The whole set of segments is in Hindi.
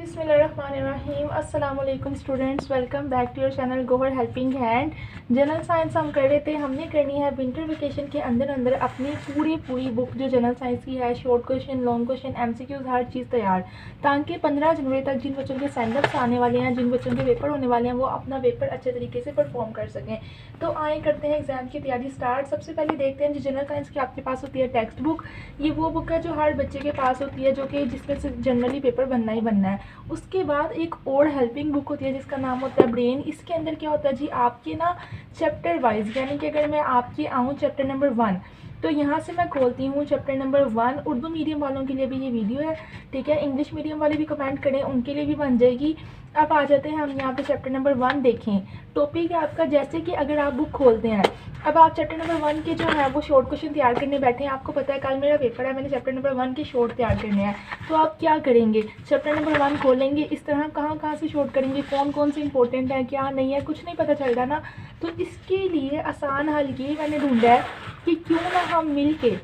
बिस्मिल्लाहिर्रहमानिर्रहीम। अस्सलाम वालेकुम students, welcome back to your channel Gohar helping hand. General science हम कर रहे थे, हमने करनी है विंटर वेकेशन के अंदर अंदर अपनी पूरी बुक जो जनरल साइंस की है, short question, long question, MCQs, हर चीज़ तैयार, ताकि 15 जनवरी तक जिन बच्चों के सेंडअप्स आने वाले हैं, जिन बच्चों के पेपर होने वाले हैं, वो अपना पेपर अच्छे तरीके से परफॉर्म कर सकें। तो आए करते हैं एग्जाम की तैयारी स्टार्ट। सबसे पहले देखते हैं जो जनरल साइंस की आपके पास होती है टेक्स्ट बुक। ये वो बुक है जो हर बच्चे के पास होती है, जो कि जिसमें से जनरली पेपर बनना ही बनना है। उसके बाद एक और हेल्पिंग बुक होती है जिसका नाम होता है ब्रेन। इसके अंदर क्या होता है जी, आपके ना चैप्टर वाइज, यानी कि अगर मैं आपके आऊँ चैप्टर नंबर 1, तो यहाँ से मैं खोलती हूँ चैप्टर नंबर 1। उर्दू मीडियम वालों के लिए भी ये वीडियो है, ठीक है। इंग्लिश मीडियम वाले भी कमेंट करें, उनके लिए भी बन जाएगी। अब आ जाते हैं हम यहाँ पे चैप्टर नंबर 1 देखें। टॉपिक है आपका, जैसे कि अगर आप बुक खोलते हैं, अब आप चैप्टर नंबर 1 के जो है वो शॉर्ट क्वेश्चन तैयार करने बैठे हैं। आपको पता है कल मेरा पेपर है, मैंने चैप्टर नंबर 1 के शॉर्ट तैयार करने हैं। तो आप क्या करेंगे, चैप्टर नंबर 1 खोलेंगे, इस तरह कहाँ से शॉर्ट करेंगे, कौन से इंपॉर्टेंट है, क्या नहीं है, कुछ नहीं पता चल रहा ना। तो इसके लिए आसान हल ये मैंने ढूंढा है कि क्यों ना हम मिल के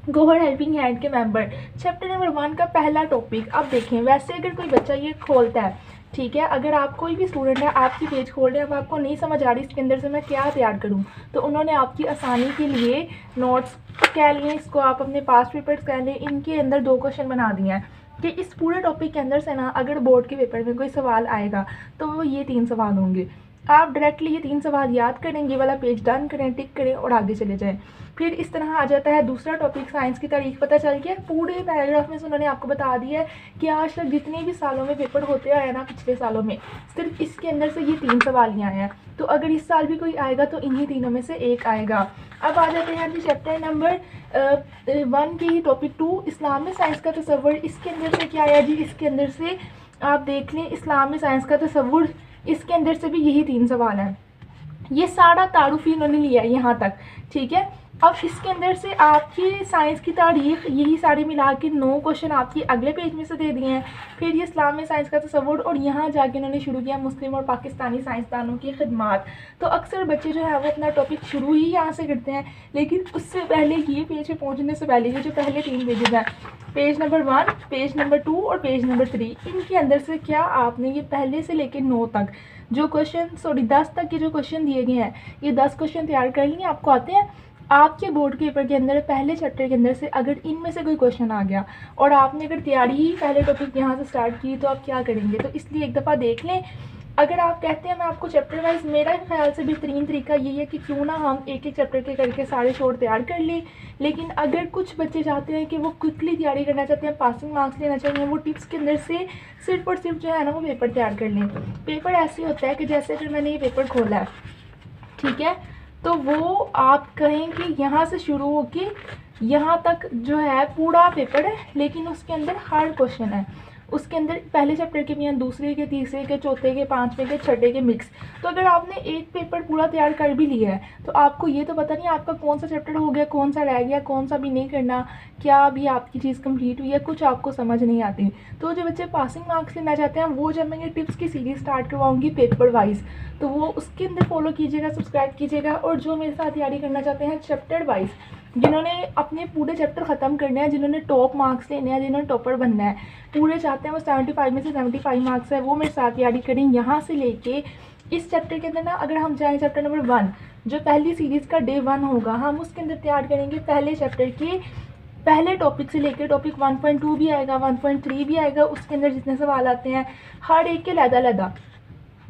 गोहर हेल्पिंग हैंड के मेंबर चैप्टर नंबर 1 का पहला टॉपिक। अब देखें, वैसे अगर कोई बच्चा ये खोलता है, ठीक है, अगर आप कोई भी स्टूडेंट है, आपकी पेज खोल रहे हैं, अब आपको नहीं समझ आ रही इसके अंदर से मैं क्या तैयार करूं, तो उन्होंने आपकी आसानी के लिए नोट्स कह लिए, इसको आप अपने पास्ट पेपर्स कह लें, इनके अंदर 2 क्वेश्चन बना दिए हैं कि इस पूरे टॉपिक के अंदर से ना अगर बोर्ड के पेपर में कोई सवाल आएगा तो वो ये 3 सवाल होंगे। आप डायरेक्टली ये 3 सवाल याद करें, ये वाला पेज डन करें, टिक करें और आगे चले जाएं। फिर इस तरह आ जाता है दूसरा टॉपिक, साइंस की तारीख पता चल गया। पूरे पैराग्राफ में से उन्होंने आपको बता दिया है कि आज तक जितने भी सालों में पेपर होते आए ना, पिछले सालों में, सिर्फ इसके अंदर से ये 3 सवाल ही आए हैं। तो अगर इस साल भी कोई आएगा तो इन्हीं तीनों में से एक आएगा। अब आ जाते हैं जी चैप्टर नंबर 1 की टॉपिक 2, इस्लाम में साइंस का तसव्वुर। इसके अंदर से क्या आया जी, इसके अंदर से आप देख लें, इस्लाम में साइंस का तसव्वुर, इसके अंदर से भी यही 3 सवाल हैं। ये सारा तारुफ ही उन्होंने लिया है यहाँ तक, ठीक है। अब इसके अंदर से आपकी साइंस की तारीख, यही सारे मिला के 9 क्वेश्चन आपके अगले पेज में से दे दिए हैं। फिर ये इस्लाम में साइंस का तसव्वुर, और यहाँ जाके उन्होंने शुरू किया मुस्लिम और पाकिस्तानी साइंसदानों की खिदमत। तो अक्सर बच्चे जो है वो अपना टॉपिक शुरू ही यहाँ से करते हैं, लेकिन उससे पहले ये पेज पे पहुँचने से पहले ये जो पहले 3 पेजेस हैं, पेज नंबर 1, पेज नंबर 2 और पेज नंबर 3, इनके अंदर से क्या आपने ये पहले से लेकर 9 तक जो क्वेश्चन, 10 तक के जो क्वेश्चन दिए गए हैं, ये 10 क्वेश्चन तैयार कर लिए। आपको आते हैं आपके बोर्ड के पेपर के अंदर पहले चैप्टर के अंदर से अगर इनमें से कोई क्वेश्चन आ गया और आपने अगर तैयारी ही पहले टॉपिक यहाँ से स्टार्ट की, तो आप क्या करेंगे। तो इसलिए एक दफ़ा देख लें। अगर आप कहते हैं मैं आपको चैप्टर वाइज, मेरा ख्याल से बेहतरीन तरीका यही है कि क्यों ना हम एक चैप्टर के करके सारे शॉर्ट तैयार कर लें। लेकिन अगर कुछ बच्चे चाहते हैं कि वो क्विकली तैयारी करना चाहते हैं, पासिंग मार्क्स लेना चाहिए, वो टिप्स के अंदर से सिर्फ और सिर्फ जो है ना वो पेपर तैयार कर लें। पेपर ऐसे होता है कि जैसे अगर मैंने ये पेपर खोला है, ठीक है, तो वो आप कहें कि यहाँ से शुरू होके यहाँ तक जो है पूरा पेपर है, लेकिन उसके अंदर हार्ड क्वेश्चन है। उसके अंदर पहले चैप्टर के भी हैं, दूसरे के, तीसरे के, चौथे के, 5वें के, 6ठे के मिक्स। तो अगर आपने एक पेपर पूरा तैयार कर भी लिया है, तो आपको ये तो पता नहीं आपका कौन सा चैप्टर हो गया, कौन सा रह गया, कौन सा भी नहीं करना, क्या अभी आपकी चीज़ कंप्लीट हुई है, कुछ आपको समझ नहीं आती। तो जो बच्चे पासिंग मार्क्स लेना चाहते हैं, वो जब मैं ये टिप्स की सीरीज स्टार्ट करवाऊँगी पेपर वाइज, तो वो उसके अंदर फॉलो कीजिएगा, सब्सक्राइब कीजिएगा। और जो मेरे साथ तैयारी करना चाहते हैं चैप्टर वाइज, जिन्होंने अपने पूरे चैप्टर ख़त्म करने हैं, जिन्होंने टॉप मार्क्स लेने हैं, जिन्होंने टॉपर बनना है, पूरे चाहते हैं वो 75 में से 75 मार्क्स है, वो मेरे साथ तैयारी करें। यहाँ से लेके इस चैप्टर के अंदर ना, अगर हम जाएँ चैप्टर नंबर 1, जो पहली सीरीज़ का डे 1 होगा, हम उसके अंदर तैयार करेंगे पहले चैप्टर के पहले टॉपिक से लेकर टॉपिक 1.2 भी आएगा, 1.3 भी आएगा। उसके अंदर जितने सवाल आते हैं हर एक के लहदा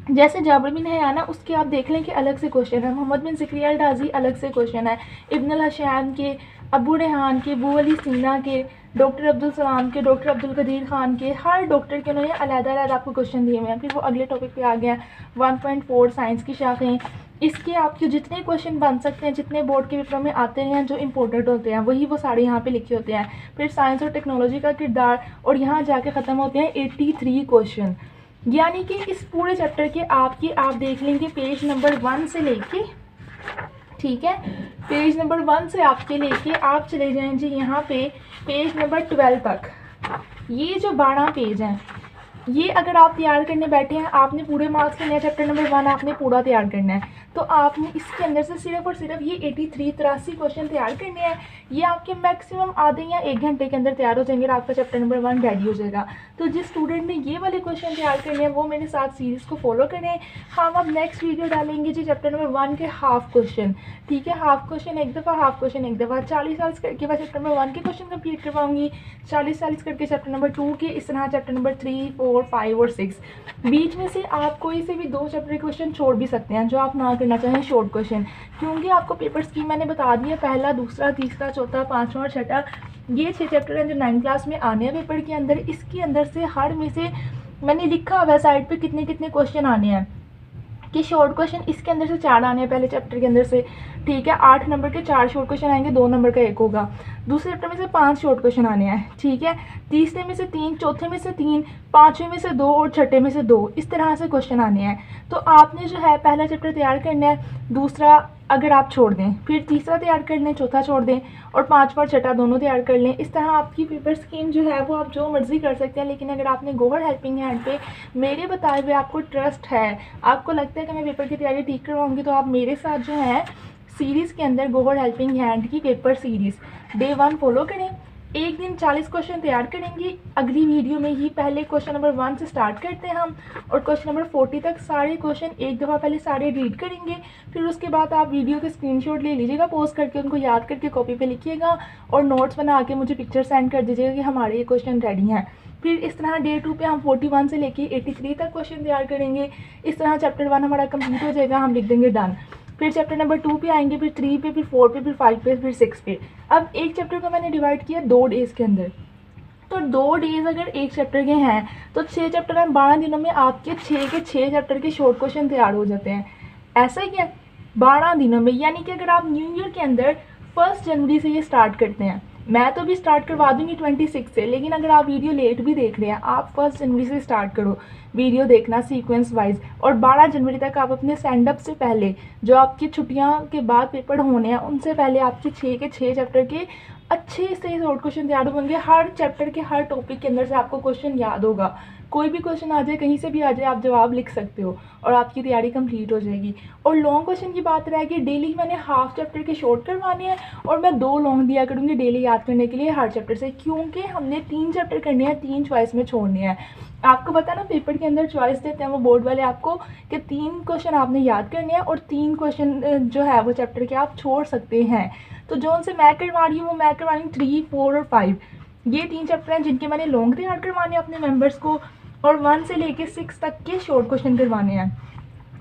जैसे जाबिर बिन हयाना, उसके आप देख लें कि अलग से क्वेश्चन है। मोहम्मद बिन ज़करिया अल राज़ी अलग से क्वेश्चन है। इब्न अल हशाम के, अबू रेहान के, अबू अली सीना के, डॉक्टर अब्दुल सलाम के, डॉक्टर अब्दुल कदीर खान के, हर डॉक्टर के उन्होंने अलग-अलग आपको क्वेश्चन दिए हुए हैं। फिर वो अगले टॉपिक पे आ गया 1.4 साइंस की शाखें। इसके आपके जितने क्वेश्चन बन सकते हैं, जितने बोर्ड के पेपर में आते हैं, जो इंपॉर्टेंट होते हैं, वही वो सारे यहाँ पे लिखे होते हैं। फिर साइंस और टेक्नोलॉजी का किरदार, और यहाँ जाके ख़त्म होते हैं 83 क्वेश्चन। यानी कि इस पूरे चैप्टर के आप देख लेंगे पेज नंबर 1 से लेके, ठीक है, पेज नंबर 1 से आपके लेके आप चले जाएं जी यहाँ पे पेज नंबर 12 तक। ये जो 12 पेज हैं, ये अगर आप तैयार करने बैठे हैं, आपने पूरे मार्क्स लेने हैं, चैप्टर नंबर 1 आपने पूरा तैयार करना है, तो आपने इसके अंदर से सिर्फ और सिर्फ ये 83 क्वेश्चन तैयार करने हैं। ये आपके मैक्सिमम आधे या 1 घंटे के अंदर तैयार हो जाएंगे और आपका चैप्टर नंबर 1 रेडी हो जाएगा। तो जिस स्टूडेंट ने ये वाले क्वेश्चन तैयार करने हैं वो मेरे साथ सीरीज़ को फॉलो करें। हम अब नेक्स्ट वीडियो डालेंगे जी चैप्टर नंबर 1 के हाफ क्वेश्चन, ठीक है, हाफ क्वेश्चन एक दफ़ा, हाफ क्वेश्चन एक दफ़ा, 40 करके मैं चैप्टर नंबर 1 के क्वेश्चन कंप्लीट करवाऊंगी, 40 करके चैप्टर नंबर 2 के, इस तरह चैप्टर नंबर 3, 4, 5 और 6। बीच में से आप कोई से भी 2 चैप्टर के क्वेश्चन छोड़ भी सकते हैं जो आप ना करना चाहें शॉर्ट क्वेश्चन, क्योंकि आपको पेपर स्कीम मैंने बता दिया, पहला, दूसरा, तीसरा, चौथा, पाँचवा और छठा, ये 6 चैप्टर हैं जो 9th क्लास में आने हैं पेपर के अंदर। इसके अंदर से हर में से मैंने लिखा हुआ है साइड पे कितने कितने क्वेश्चन आने हैं कि शॉर्ट क्वेश्चन इसके अंदर से 4 आने हैं पहले चैप्टर के अंदर से, ठीक है, 8 नंबर के 4 शॉर्ट क्वेश्चन आएंगे, 2 नंबर का 1 होगा। दूसरे चैप्टर में से 5 शॉर्ट क्वेश्चन आने हैं, ठीक है, तीसरे में से 3, चौथे में से 3, पाँचवें में से 2 और छठे में से 2, इस तरह से क्वेश्चन आने हैं। तो आपने जो है पहला चैप्टर तैयार करना है, दूसरा अगर आप छोड़ दें, फिर तीसरा तैयार कर लें, चौथा छोड़ दें और पाँचवा और छठा दोनों तैयार कर लें। इस तरह आपकी पेपर स्कीम जो है वो आप जो मर्ज़ी कर सकते हैं, लेकिन अगर आपने गोहर हेल्पिंग हैंड पे मेरे बताए हुए आपको ट्रस्ट है, आपको लगता है कि मैं पेपर की तैयारी ठीक करवाऊँगी, तो आप मेरे साथ जो है सीरीज़ के अंदर गोहर हेल्पिंग हैंड की पेपर सीरीज़ डे 1 फॉलो करें। एक दिन 40 क्वेश्चन तैयार करेंगे, अगली वीडियो में ही पहले क्वेश्चन नंबर 1 से स्टार्ट करते हैं हम और क्वेश्चन नंबर 40 तक सारे क्वेश्चन एक दफ़ा पहले सारे रीड करेंगे, फिर उसके बाद आप वीडियो के स्क्रीनशॉट ले लीजिएगा, पोस्ट करके उनको याद करके कॉपी पे लिखिएगा और नोट्स बना के मुझे पिक्चर सेंड कर दीजिएगा कि हमारे ये क्वेश्चन रेडी हैं। फिर इस तरह डे 2 पे हम 41 से लेके 83 तक क्वेश्चन तैयार करेंगे। इस तरह चैप्टर 1 हमारा कंप्लीट हो जाएगा, हम लिख देंगे डन। फिर चैप्टर नंबर 2 पे आएंगे, फिर 3 पे, फिर 4 पे, फिर 5 पे, फिर 6 पे। अब एक चैप्टर को मैंने डिवाइड किया 2 डेज़ के अंदर, तो 2 डेज़ अगर एक चैप्टर के हैं तो 6 चैप्टर हैं, 12 दिनों में आपके 6 के 6 चैप्टर के शॉर्ट क्वेश्चन तैयार हो जाते हैं। ऐसा ही है 12 दिनों में, यानी कि अगर आप न्यू ईयर के अंदर 1 जनवरी से ये स्टार्ट करते हैं, मैं तो भी स्टार्ट करवा दूंगी 26 से, लेकिन अगर आप वीडियो लेट भी देख रहे हैं, आप 1 जनवरी से स्टार्ट करो वीडियो देखना सीक्वेंस वाइज, और 12 जनवरी तक आप अपने सेंड अप से पहले, जो आपकी छुट्टियां के बाद पेपर होने हैं उनसे पहले आपके 6 के 6 चैप्टर के अच्छे से शॉर्ट क्वेश्चन याद होंगे। हर चैप्टर के हर टॉपिक के अंदर से आपको क्वेश्चन याद होगा, कोई भी क्वेश्चन आ जाए, कहीं से भी आ जाए, आप जवाब लिख सकते हो और आपकी तैयारी कंप्लीट हो जाएगी। और लॉन्ग क्वेश्चन की बात रह गई, डेली मैंने हाफ चैप्टर के शॉर्ट करवाने हैं और मैं 2 लॉन्ग दिया करूँगी डेली याद करने के लिए हर चैप्टर से, क्योंकि हमने 3 चैप्टर करने हैं, 3 चॉइस में छोड़ने हैं। आपको पता है ना पेपर के अंदर चॉइस देते हैं वो बोर्ड वाले आपको कि 3 क्वेश्चन आपने याद करने हैं और 3 क्वेश्चन जो है वो चैप्टर के आप छोड़ सकते हैं। तो जो उनसे मैं करवा रही हूँ वो मैं करवा रही हूँ 3, 4 और 5, ये 3 चैप्टर हैं जिनके मैंने लॉन्ग तैयार करवाने हैं अपने मेंबर्स को, और 1 से लेके 6 तक के शॉर्ट क्वेश्चन करवाने हैं।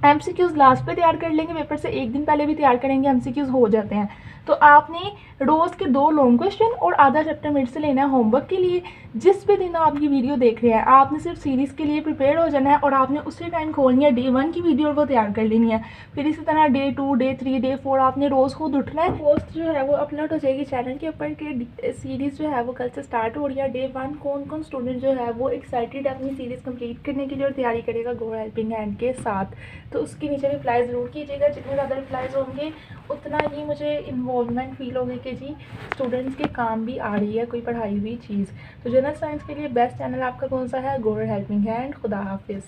एमसीक्यूज़ लास्ट पे तैयार कर लेंगे, पेपर से एक दिन पहले भी तैयार करेंगे, एमसीक्यूज़ हो जाते हैं। तो आपने रोज़ के 2 लॉन्ग क्वेश्चन और आधा चैप्टर मेरे से लेना है होमवर्क के लिए। जिस भी दिन आप ये वीडियो देख रहे हैं, आपने सिर्फ सीरीज़ के लिए प्रिपेयर हो जाना है और आपने उसी टाइम खोलनी है डे 1 की वीडियो और वो तैयार कर लेनी है। फिर इसी तरह डे 2, डे 3, डे 4 आपने रोज़ खुद उठना है। पोस्ट जो है वो अपलोड हो जाएगी चैनल के ऊपर कि सीरीज़ जो है वो कल से स्टार्ट हो रही है। डे 1 कौन कौन स्टूडेंट जो है वो एक्साइटेड है अपनी सीरीज़ कंप्लीट करने के लिए और तैयारी करेगा गोहर हेल्पिंग हैंड के साथ, तो उसके नीचे रिप्लाई ज़रूर कीजिएगा। जितने ज़्यादा रिप्लाइज होंगे उतना ही मुझे इन्वॉल्वमेंट फील होगी कि जी स्टूडेंट्स के काम भी आ रही है कोई पढ़ाई हुई चीज़। तो जनरल साइंस के लिए बेस्ट चैनल आपका कौन सा है? Gohar helping hand. खुदा हाफिज़।